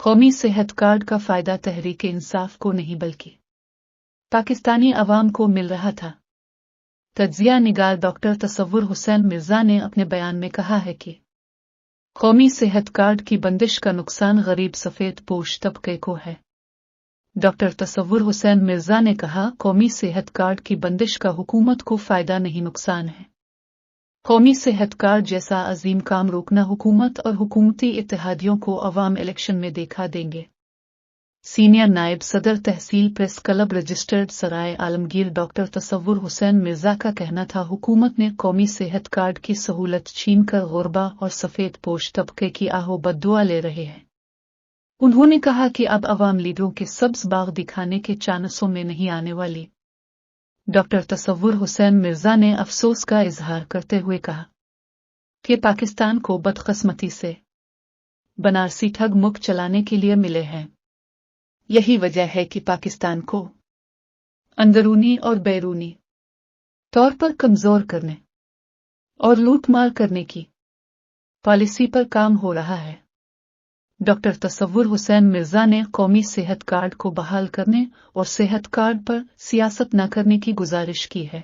قومی صحت کارڈ کا فائدہ تحریک انصاف کو نہیں بلکہ پاکستانی عوام کو مل رہا تھا۔ تجزیہ نگار ڈاکٹر تصور حسین مرزا نے اپنے بیان میں کہا ہے کہ قومی صحت کارڈ کی بندش کا نقصان غریب سفید پوش طبقے کو ہے۔ ڈاکٹر تصور حسین مرزا نے کہا، قومی صحت کارڈ کی بندش کا حکومت کو فائدہ نہیں نقصان ہے۔ قومی صحت کارڈ جیسا عظیم کام روکنا حکومت اور حکومتی اتحادیوں کو عوام الیکشن میں دیکھا دیں گے۔ سینئر نائب صدر تحصیل پریس کلب رجسٹرڈ سرائے عالمگیر ڈاکٹر تصور حسین مرزا کا کہنا تھا، حکومت نے قومی صحت کارڈ کی سہولت چھین کر غربا اور سفید پوش طبقے کی آہ و بددعا لے رہے ہیں۔ انہوں نے کہا کہ اب عوام لیڈروں کے سبز باغ دکھانے کے چانسوں میں نہیں آنے والی۔ ڈاکٹر تصور حسین مرزا نے افسوس کا اظہار کرتے ہوئے کہا کہ پاکستان کو بدقسمتی سے بنارسی ٹھگ مک چلانے کے لیے ملے ہیں۔ یہی وجہ ہے کہ پاکستان کو اندرونی اور بیرونی طور پر کمزور کرنے اور لوٹ مار کرنے کی پالیسی پر کام ہو رہا ہے۔ ڈاکٹر تصور حسین مرزا نے قومی صحت کارڈ کو بحال کرنے اور صحت کارڈ پر سیاست نہ کرنے کی گزارش کی ہے۔